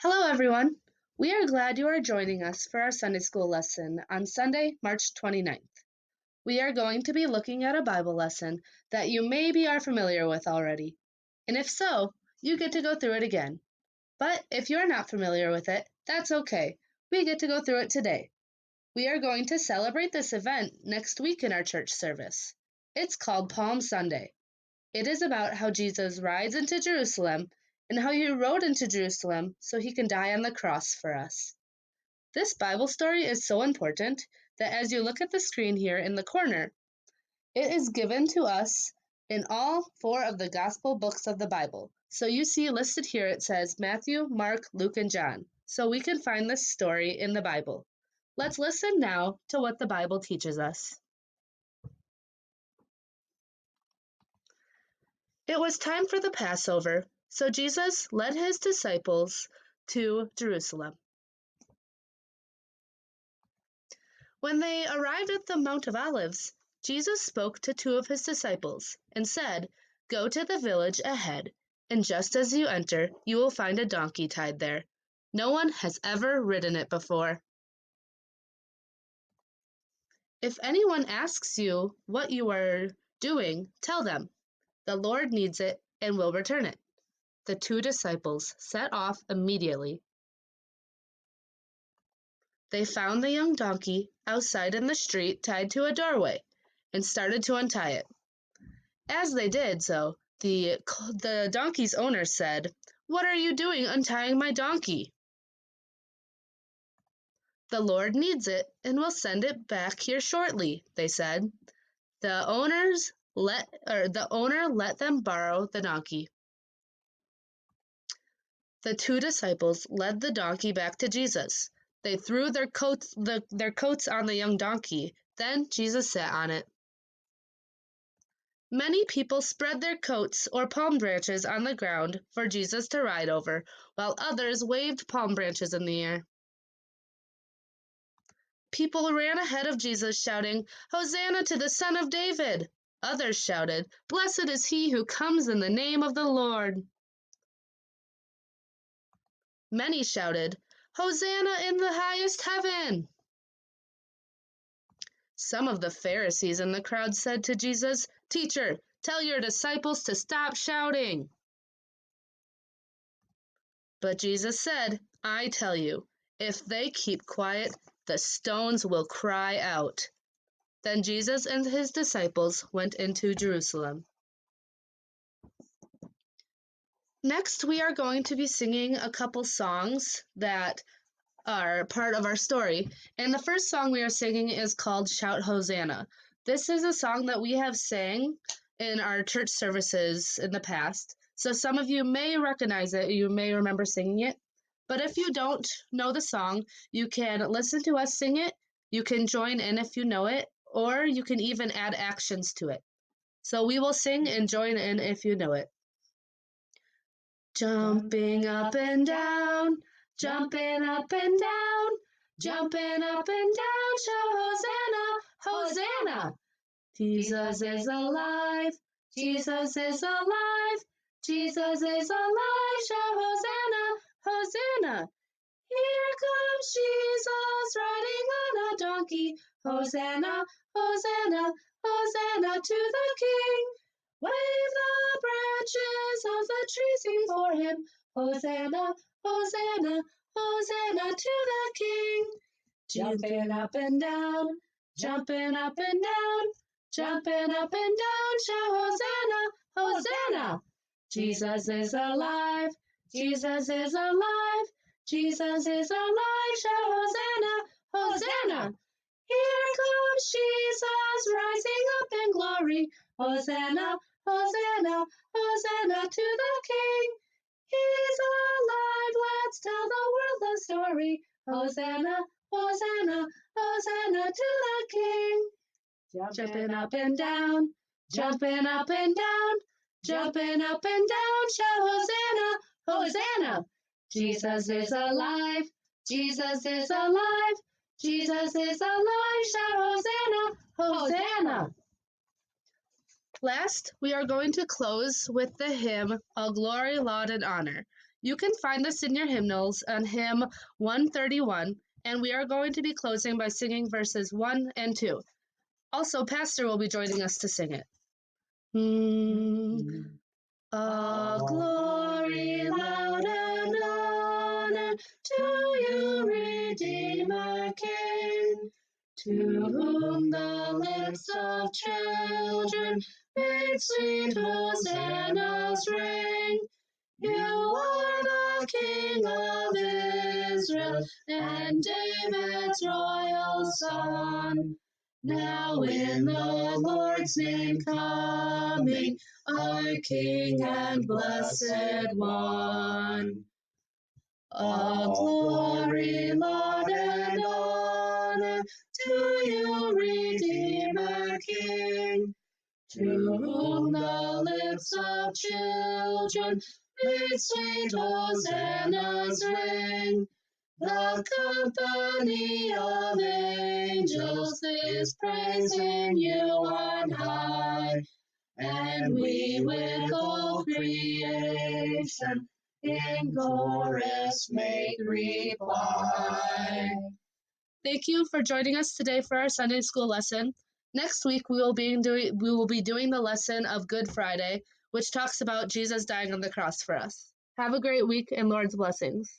Hello, everyone. We are glad you are joining us for our Sunday School lesson on Sunday, March 29th. We are going to be looking at a Bible lesson that you maybe are familiar with already. And if so, you get to go through it again. But if you're not familiar with it, that's okay. We get to go through it today. We are going to celebrate this event next week in our church service. It's called Palm Sunday. It is about how Jesus rides into Jerusalem and how he rode into Jerusalem so he can die on the cross for us. This Bible story is so important that as you look at the screen here in the corner, it is given to us in all four of the gospel books of the Bible. So you see listed here it says Matthew, Mark, Luke, and John. So we can find this story in the Bible. Let's listen now to what the Bible teaches us. It was time for the Passover, so Jesus led his disciples to Jerusalem. When they arrived at the Mount of Olives, Jesus spoke to two of his disciples and said, "Go to the village ahead, and just as you enter, you will find a donkey tied there. No one has ever ridden it before. If anyone asks you what you are doing, tell them, 'The Lord needs it and will return it.'" The two disciples set off immediately. They found the young donkey outside in the street tied to a doorway and started to untie it. As they did so, the donkey's owner said, "What are you doing untying my donkey?" "The Lord needs it and will send it back here shortly," they said. The owner let them borrow the donkey. The two disciples led the donkey back to Jesus. They threw their coats on the young donkey. Then Jesus sat on it. Many people spread their coats or palm branches on the ground for Jesus to ride over, while others waved palm branches in the air. People ran ahead of Jesus shouting, "Hosanna to the Son of David!" Others shouted, "Blessed is he who comes in the name of the Lord!" Many shouted, "Hosanna in the highest heaven!" Some of the Pharisees in the crowd said to Jesus, "Teacher, tell your disciples to stop shouting." But Jesus said, "I tell you, if they keep quiet, the stones will cry out." Then Jesus and his disciples went into Jerusalem. Next, we are going to be singing a couple songs that are part of our story. And the first song we are singing is called "Shout Hosanna." This is a song that we have sang in our church services in the past. So some of you may recognize it, you may remember singing it. But if you don't know the song, you can listen to us sing it, you can join in if you know it, or you can even add actions to it. So we will sing and join in if you know it. Jumping up and down, jumping up and down, jumping up and down, shout Hosanna, Hosanna! Jesus is alive, Jesus is alive, Jesus is alive, shout Hosanna, Hosanna! Here comes Jesus riding on a donkey, Hosanna, Hosanna, Hosanna to the King! Wave the branches of the trees, sing for him, Hosanna, Hosanna, Hosanna to the King! Jumping up and down, jumping up and down, jumping up and down, shout Hosanna, Hosanna! Jesus is alive, Jesus is alive, Jesus is alive, shout Hosanna, Hosanna! Here comes Jesus rising up in glory, Hosanna, Hosanna, Hosanna to the King! He's alive, let's tell the world the story, Hosanna, Hosanna, Hosanna to the King! Jumping up and down, jumping up and down, jumping up and down, shout Hosanna, Hosanna! Jesus is alive, Jesus is alive, Jesus is alive, shout Hosanna, Hosanna! Last, we are going to close with the hymn, "All Glory, Laud, and Honor." You can find this in your hymnals on hymn 131, and we are going to be closing by singing verses 1 and 2. Also, Pastor will be joining us to sing it. All glory, loud and honor to you, Redeemer King, to whom the lips of children made sweet hosannas ring. You are the King of Israel and David's royal son. Now in the Lord's name coming, our King and Blessed One. All glory, laud, and honor to you, Redeemer King, to whom the lips of children made sweet hosannas ring. The company of angels is praising you on high, and we with all creation in chorus make reply. Thank you for joining us today for our Sunday school lesson. Next week we will be doing the lesson of Good Friday, which talks about Jesus dying on the cross for us. Have a great week and Lord's blessings.